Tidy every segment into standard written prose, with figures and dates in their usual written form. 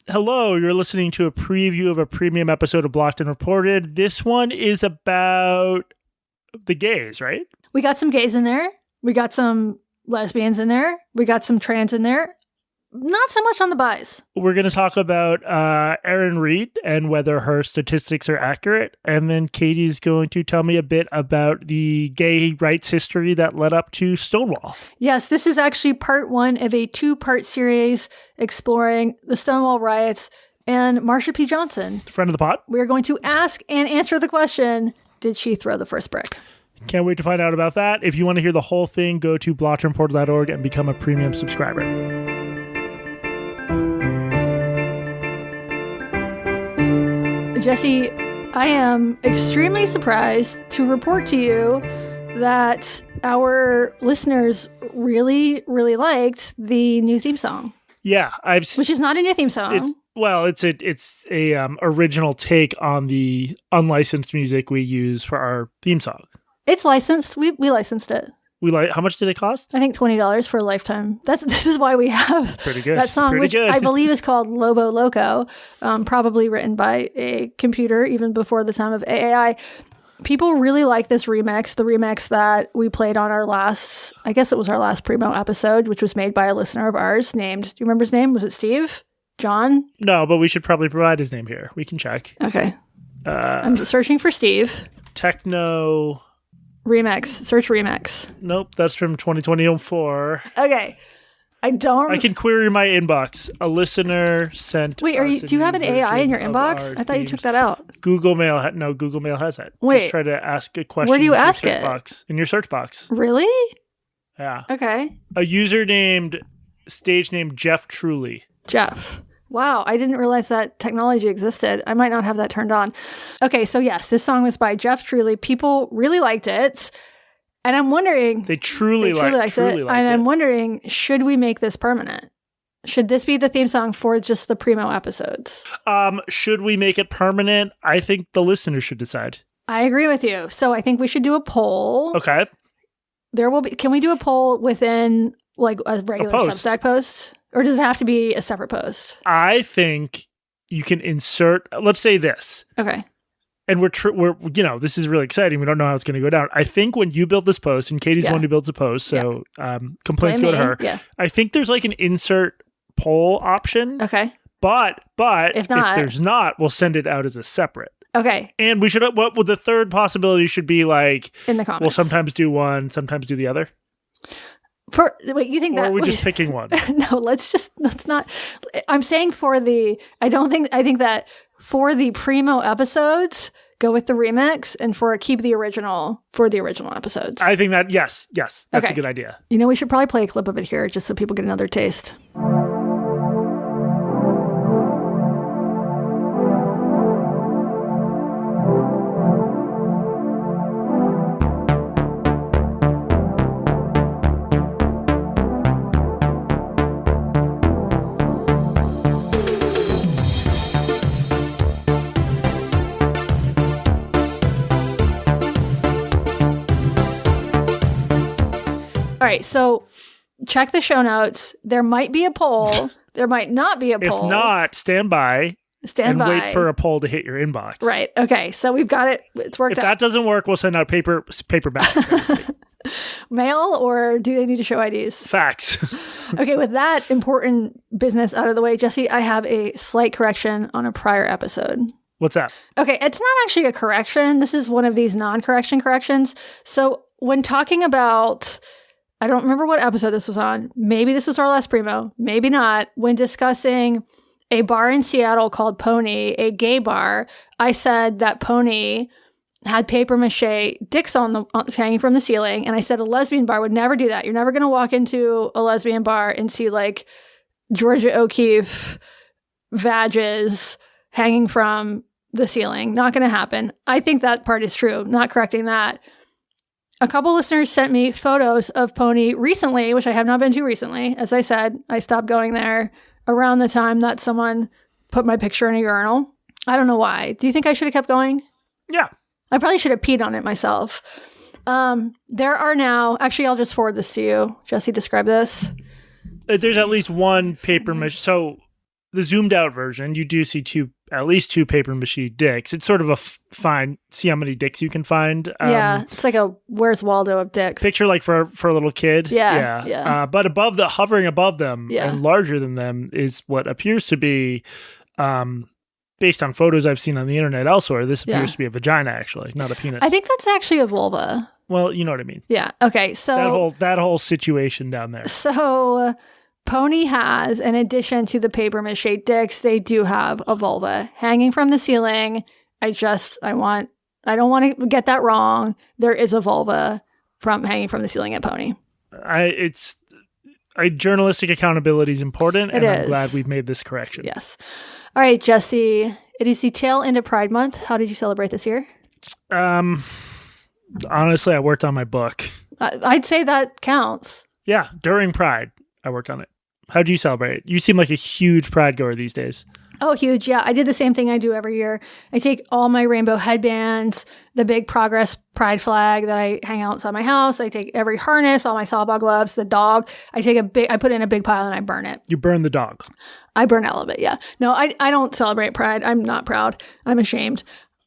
Hello, you're listening to a preview of a premium episode of Blocked and Reported. This one is about the gays, right? We got some gays in there. We got some lesbians in there. We got some trans in there. Not so much on the bis. We're going to talk about Erin Reed and whether her statistics are accurate. And then Katie's going to tell me a bit about the gay rights history that led up to Stonewall. Yes, this is actually part one of a two-part series exploring the Stonewall Riots and Marsha P. Johnson. Friend of the pod. We're going to ask and answer the question, did she throw the first brick? Can't wait to find out about that. If you want to hear the whole thing, go to blockedandreported.org and become a premium subscriber. Jesse, I am extremely surprised to report to you that our listeners really, really liked the new theme song. Yeah, which is not a new theme song. It's a original take on the unlicensed music we use for our theme song. It's licensed. We licensed it. How much did it cost? I think $20 for a lifetime. This is why we have pretty good. That song, which I believe is called Lobo Loco, probably written by a computer even before the time of AI. People really like this remix, the remix that we played on our last, I guess it was our last Primo episode, which was made by a listener of ours named, do you remember his name? Was it Steve? John? No, but we should probably provide his name here. We can check. Okay. I'm searching for Steve. Techno... Remix. Search remix. Nope, that's from 2024. Okay. I can query my inbox. A listener sent. Wait, do you have an AI in your inbox? I thought you took that out. Google Mail. Google Mail has it. Wait. Just try to ask a question. Where do you ask it? In your search box. Really? Yeah. Okay. A user named, stage named Jeff Truly. Jeff. Wow, I didn't realize that technology existed. I might not have that turned on. Okay, so yes, this song was by Jeff Truly. People really liked it. And I'm wondering... They truly liked it. And I'm wondering, should we make this permanent? Should this be the theme song for just the Primo episodes? Should we make it permanent? I think the listener should decide. I agree with you. So I think we should do a poll. Okay. Can we do a poll within like a regular Substack post? Or does it have to be a separate post? I think you can insert, let's say this. Okay. And we're this is really exciting. We don't know how it's going to go down. I think when you build this post, and Katie's the one who builds a post, so complaints go to her. Yeah. I think there's like an insert poll option. Okay. But if there's not, we'll send it out as a separate. Okay. And we should, the third possibility should be like, in the comments. We'll sometimes do one, sometimes do the other. You think that? Or are we just picking one? No, let's not. I'm saying I think that for the Primo episodes, go with the remix, and keep the original for the original episodes. I think that, yes, that's a good idea. We should probably play a clip of it here just so people get another taste. All right, so check the show notes. There might be a poll. There might not be a poll. If not, stand by. And wait for a poll to hit your inbox. Right. Okay. So we've got it. It's worked out. If that doesn't work, we'll send out paperback. Mail, or do they need to show IDs? Fax. Okay. With that important business out of the way, Jesse, I have a slight correction on a prior episode. What's that? Okay. It's not actually a correction. This is one of these non-correction corrections. So when talking about... I don't remember what episode this was on. Maybe this was our last Primo. Maybe not. When discussing a bar in Seattle called Pony, a gay bar, I said that Pony had paper mache dicks hanging from the ceiling. And I said a lesbian bar would never do that. You're never going to walk into a lesbian bar and see like Georgia O'Keeffe vages hanging from the ceiling. Not going to happen. I think that part is true. Not correcting that. A couple listeners sent me photos of Pony recently, which I have not been to recently. As I said, I stopped going there around the time that someone put my picture in a urinal. I don't know why. Do you think I should have kept going? Yeah. I probably should have peed on it myself. There are now... Actually, I'll just forward this to you. Jesse, describe this. There's at least one paper mache. So the zoomed out version, you do see at least two paper mache dicks. It's sort of a fine, see how many dicks you can find. Yeah, it's like a Where's Waldo of dicks. Picture like for a little kid. Yeah. But hovering above them and larger than them is what appears to be, based on photos I've seen on the internet elsewhere, this appears to be a vagina, actually, not a penis. I think that's actually a vulva. Well, you know what I mean. Yeah. Okay. So that whole situation down there. So Pony has, in addition to the paper mache dicks, they do have a vulva hanging from the ceiling. I don't want to get that wrong. There is a vulva hanging from the ceiling at Pony. Journalistic accountability is important, and I'm glad we've made this correction. Yes. All right, Jesse. It is the tail end of Pride Month. How did you celebrate this year? Honestly, I worked on my book. I'd say that counts. Yeah, during Pride, I worked on it. How'd you celebrate? You seem like a huge Pride goer these days. Oh, huge. Yeah, I did the same thing I do every year. I take all my rainbow headbands, the big Progress Pride flag that I hang outside my house. I take every harness, all my sawball gloves, the dog. I put it in a big pile and I burn it. You burn the dog? I burn all of it, yeah. No, I don't celebrate Pride. I'm not proud. I'm ashamed.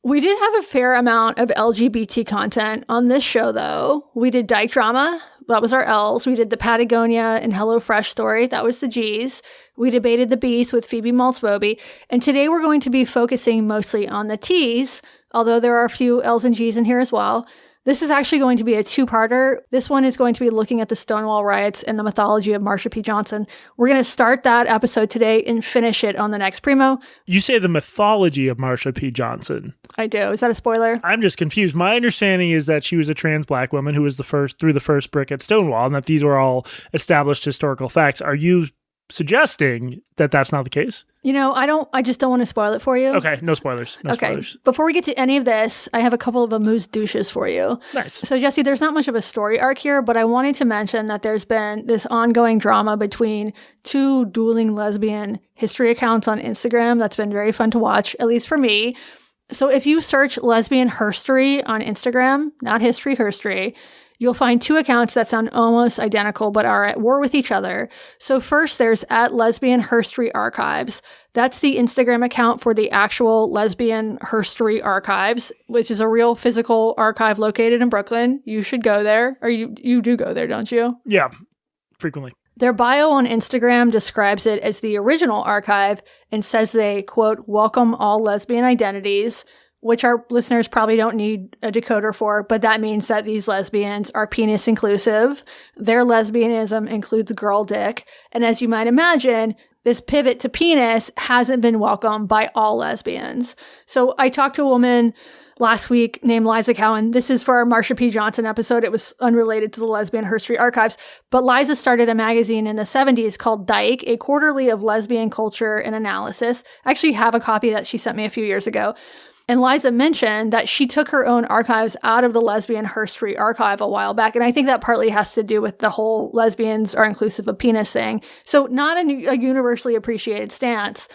We did have a fair amount of LGBT content on this show, though. We did Dyke Drama. That was our L's. We did the Patagonia and HelloFresh story. That was the G's. We debated the B's with Phoebe Maltzboby. And today we're going to be focusing mostly on the T's, although there are a few L's and G's in here as well. This is actually going to be a two-parter. This one is going to be looking at the Stonewall Riots and the mythology of Marsha P. Johnson. We're going to start that episode today and finish it on the next Primo. You say the mythology of Marsha P. Johnson. I do. Is that a spoiler? I'm just confused. My understanding is that she was a trans black woman who was threw the first brick at Stonewall, and that these were all established historical facts. Are you suggesting that that's not the case? I just don't want to spoil it for you. Okay, no spoilers. Spoilers. Before we get to any of this, I have a couple of amuse douches for you. Nice. So, Jesse, there's not much of a story arc here, but I wanted to mention that there's been this ongoing drama between two dueling lesbian history accounts on Instagram that's been very fun to watch, at least for me. So if you search lesbian herstory on Instagram, not history, herstory, you'll find two accounts that sound almost identical but are at war with each other. So first, there's at Lesbian Herstory Archives. That's the Instagram account for the actual Lesbian Herstory Archives, which is a real physical archive located in Brooklyn. You should go there. Or you do go there, don't you? Yeah, frequently. Their bio on Instagram describes it as the original archive and says they, quote, welcome all lesbian identities, which our listeners probably don't need a decoder for, but that means that these lesbians are penis inclusive. Their lesbianism includes girl dick. And as you might imagine, this pivot to penis hasn't been welcomed by all lesbians. So I talked to a woman last week named Liza Cowan. This is for our Marsha P. Johnson episode. It was unrelated to the Lesbian Herstory Archives. But Liza started a magazine in the 70s called Dyke, a quarterly of lesbian culture and analysis. I actually have a copy that she sent me a few years ago. And Liza mentioned that she took her own archives out of the Lesbian Herstory Archive a while back. And I think that partly has to do with the whole lesbians are inclusive of penis thing. So not a universally appreciated stance.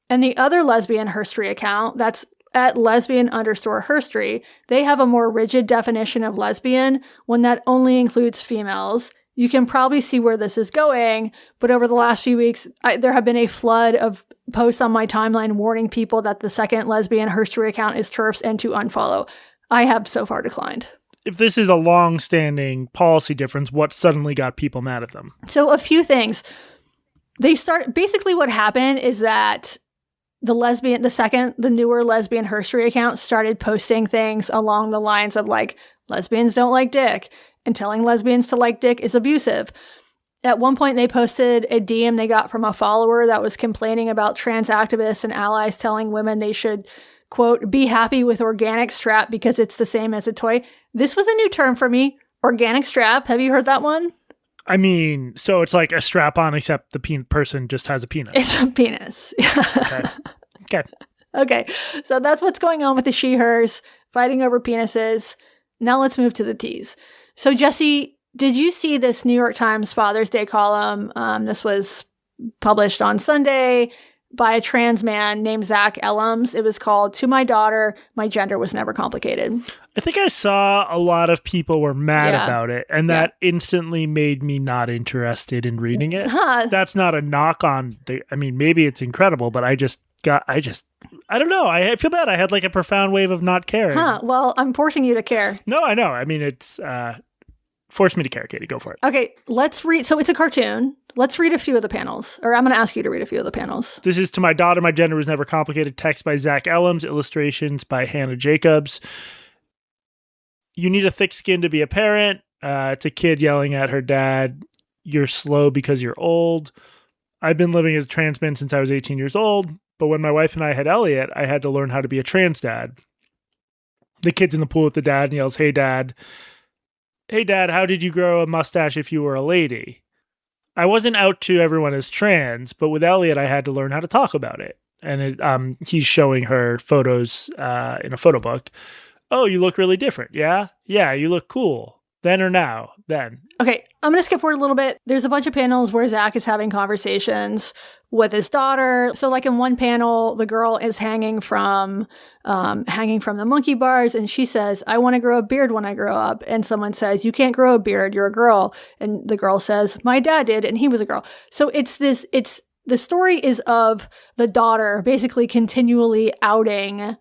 And the other Lesbian Herstory account, that's at lesbian_herstory, they have a more rigid definition of lesbian, one that only includes females. You can probably see where this is going, but over the last few weeks, there have been a flood of posts on my timeline warning people that the second Lesbian Herstory account is TERFs and to unfollow. I have so far declined. If this is a long-standing policy difference, what suddenly got people mad at them? So a few things. Basically what happened is that the newer Lesbian Herstory account started posting things along the lines of like, lesbians don't like dick, and telling lesbians to like dick is abusive. At one point, they posted a DM they got from a follower that was complaining about trans activists and allies telling women they should, quote, be happy with organic strap because it's the same as a toy. This was a new term for me, organic strap. Have you heard that one? I mean, so it's like a strap-on, except the person just has a penis. It's a penis. Okay. So that's what's going on with the she-hers, fighting over penises. Now let's move to the T's. So Jesse, did you see this New York Times Father's Day column? This was published on Sunday. by a trans man named Zach Ellums. It was called "To My Daughter, My Gender Was Never Complicated." I think I saw a lot of people were mad about it, and that instantly made me not interested in reading it. That's not a knock on maybe it's incredible, but I don't know. I feel bad. I had like a profound wave of not caring. Well, I'm forcing you to care. No, I know. I mean, it's force me to care, Katie. Go for it. Okay, let's read. So it's a cartoon. Let's read a few of the panels, or I'm going to ask you to read a few of the panels. This is "To My Daughter, My Gender Was Never Complicated." Text by Zach Ellums. Illustrations by Hannah Jacobs. You need a thick skin to be a parent. It's a kid yelling at her dad, "You're slow because you're old." I've been living as a trans man since I was 18 years old, but when my wife and I had Elliot, I had to learn how to be a trans dad. The kid's in the pool with the dad and yells, "Hey, Dad. Hey, Dad, how did you grow a mustache if you were a lady?" I wasn't out to everyone as trans, but with Elliot, I had to learn how to talk about it. And he's showing her photos in a photo book. "Oh, you look really different. Yeah? Yeah, you look cool. Then or now? Then." Okay, I'm going to skip forward a little bit. There's a bunch of panels where Zach is having conversations with his daughter. So like in one panel, the girl is hanging from the monkey bars, and she says, "I want to grow a beard when I grow up." And someone says, "You can't grow a beard. You're a girl." And the girl says, "My dad did, and he was a girl." So the story is of the daughter basically continually outing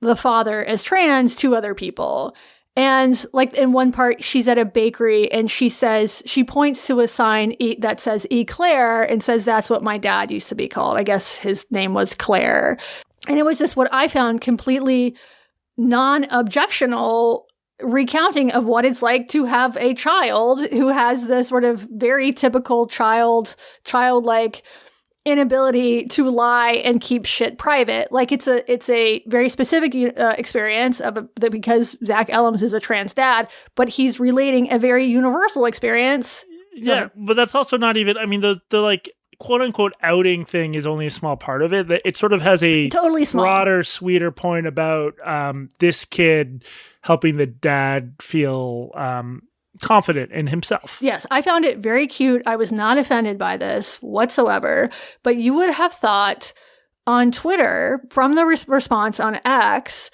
the father as trans to other people. And like in one part, she's at a bakery and she points to a sign that says Eclair and says, "That's what my dad used to be called." I guess his name was Claire. And it was just what I found completely non-objectional recounting of what it's like to have a child who has this sort of very typical childlike inability to lie and keep shit private. Like it's a very specific experience because Zach Ellums is a trans dad, but he's relating a very universal experience. Yeah, but that's also not even. I mean, the like quote unquote outing thing is only a small part of it. It sort of has a totally broader, sweeter point about this kid helping the dad feel confident in himself. Yes, I found it very cute. I was not offended by this whatsoever, but you would have thought on Twitter from the response on X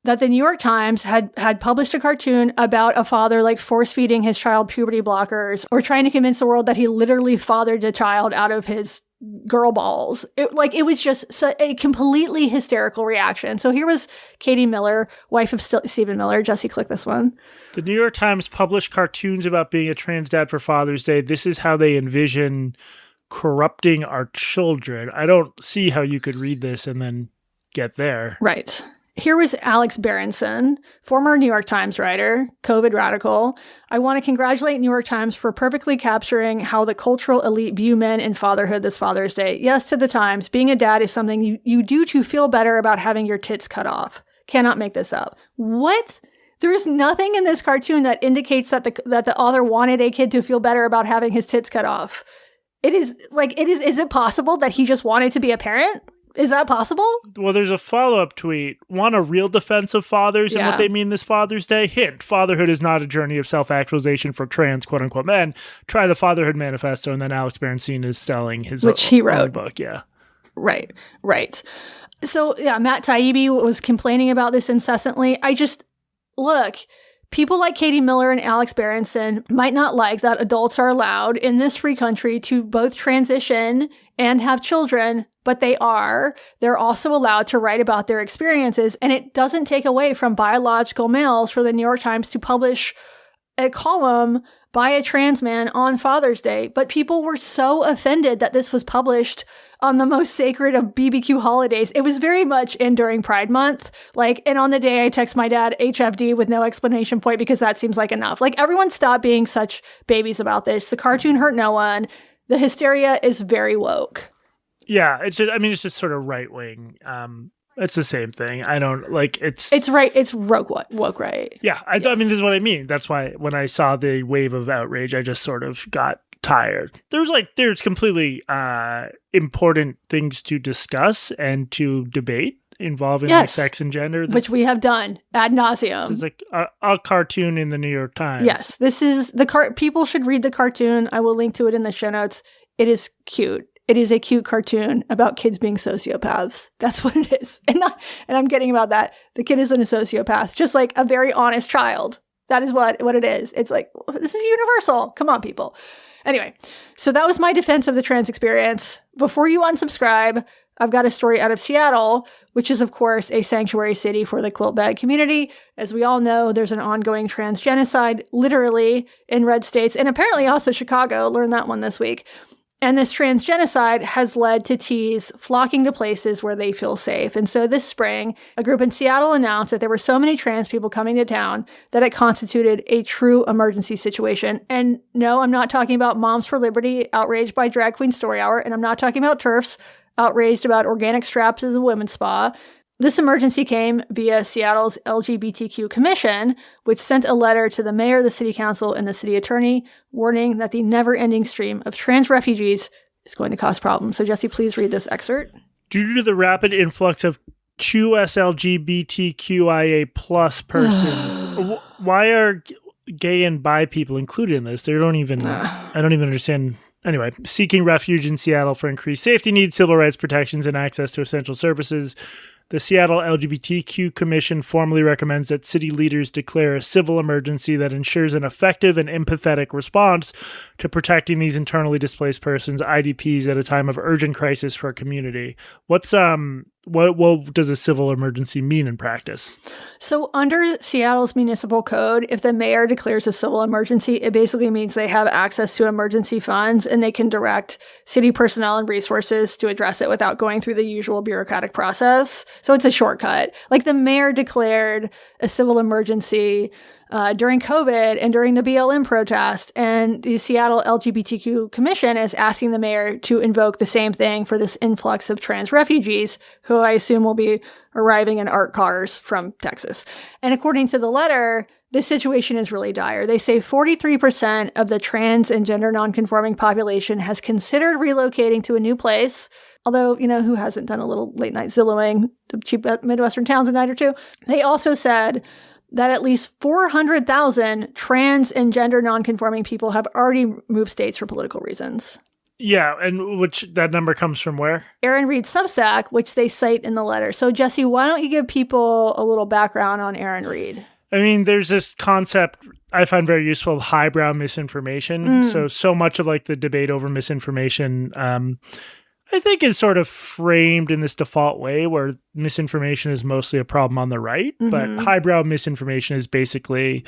that the New York Times had published a cartoon about a father like force feeding his child puberty blockers or trying to convince the world that he literally fathered the child out of his girl balls. It was just a completely hysterical reaction. So here was Katie Miller, wife of Stephen Miller. Jesse, click this one. The New York Times published cartoons about being a trans dad for Father's Day. This is how they envision corrupting our children. I don't see how you could read this and then get there. Right. Here was Alex Berenson, former New York Times writer, COVID radical. "I want to congratulate New York Times for perfectly capturing how the cultural elite view men and fatherhood this Father's Day. Yes, to the Times, being a dad is something you do to feel better about having your tits cut off. Cannot make this up." What? There is nothing in this cartoon that indicates that the author wanted a kid to feel better about having his tits cut off. Is it possible that he just wanted to be a parent? Is that possible? Well, there's a follow-up tweet. "Want a real defense of fathers and what they mean this Father's Day? Hint, fatherhood is not a journey of self-actualization for trans quote-unquote men. Try the Fatherhood Manifesto." And then Alex Berenson is selling his own book. Yeah. Right. So, yeah, Matt Taibbi was complaining about this incessantly. Look, people like Katie Miller and Alex Berenson might not like that adults are allowed in this free country to both transition and have children, but they are. They're also allowed to write about their experiences, and it doesn't take away from biological males for the New York Times to publish a column by a trans man on Father's Day. But people were so offended that this was published on the most sacred of BBQ holidays. It was very much in during Pride Month. And on the day I text my dad HFD with no explanation point because that seems like enough. Everyone stop being such babies about this. The cartoon hurt no one. The hysteria is very woke. Yeah, it's just sort of right wing. It's the same thing. I don't like it's right. It's woke right. Yeah, I mean, this is what I mean. That's why when I saw the wave of outrage, I just sort of got tired. There's completely important things to discuss and to debate involving sex and gender, which we have done ad nauseum. It's like a cartoon in the New York Times. Yes, this is the people should read the cartoon. I will link to it in the show notes. It is cute. it is a cute cartoon about kids being sociopaths. That's what it is. And I'm kidding about that. The kid isn't a sociopath, just like a very honest child. That is what it is. It's like, this is universal. Come on, people. Anyway, so that was my defense of the trans experience. Before you unsubscribe, I've got a story out of Seattle, which is, of course, a sanctuary city for the quilt bag community. As we all know, there's an ongoing trans genocide, literally, in red states, and apparently also Chicago. Learned that one this week. And this trans genocide has led to tees flocking to places where they feel safe. And so this spring, a group in Seattle announced that there were so many trans people coming to town that it constituted a true emergency situation. And no, I'm not talking about Moms for Liberty outraged by Drag Queen Story Hour, and I'm not talking about TERFs outraged about organic straps as a women's spa. This emergency came via Seattle's LGBTQ Commission, which sent a letter to the mayor, the city council, and the city attorney, warning that the never-ending stream of trans refugees is going to cause problems. So, Jesse, please read this excerpt. Due to the rapid influx of US LGBTQIA plus persons, why are gay and bi people included in this? I don't even understand. Anyway, seeking refuge in Seattle for increased safety needs, civil rights protections, and access to essential services. The Seattle LGBTQ Commission formally recommends that city leaders declare a civil emergency that ensures an effective and empathetic response to protecting these internally displaced persons, IDPs, at a time of urgent crisis for our community. What does a civil emergency mean in practice? So under Seattle's municipal code, if the mayor declares a civil emergency, it basically means they have access to emergency funds and they can direct city personnel and resources to address it without going through the usual bureaucratic process. So it's a shortcut. Like the mayor declared a civil emergency during COVID and during the BLM protest, and the Seattle LGBTQ Commission is asking the mayor to invoke the same thing for this influx of trans refugees, who I assume will be arriving in art cars from Texas. And according to the letter, this situation is really dire. They say 43% of the trans and gender nonconforming population has considered relocating to a new place. Although, who hasn't done a little late night Zillowing to cheap Midwestern towns a night or two? They also said that at least 400,000 trans and gender nonconforming people have already moved states for political reasons. Yeah, and which that number comes from where? Erin Reed's Substack, which they cite in the letter. So, Jesse, why don't you give people a little background on Erin Reed? I mean, there's this concept I find very useful of highbrow misinformation. So much of like the debate over misinformation, I think is sort of framed in this default way where misinformation is mostly a problem on the right, but highbrow misinformation is basically,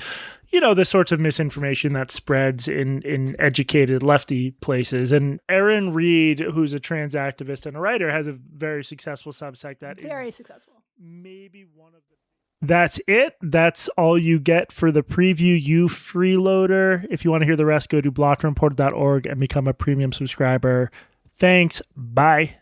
the sorts of misinformation that spreads in educated lefty places. And Erin Reed, who's a trans activist and a writer, has a very successful Substack that very successful. Maybe one of the. That's it. That's all you get for the preview, you freeloader. If you want to hear the rest, go to blockandreported.org and become a premium subscriber. Thanks. Bye.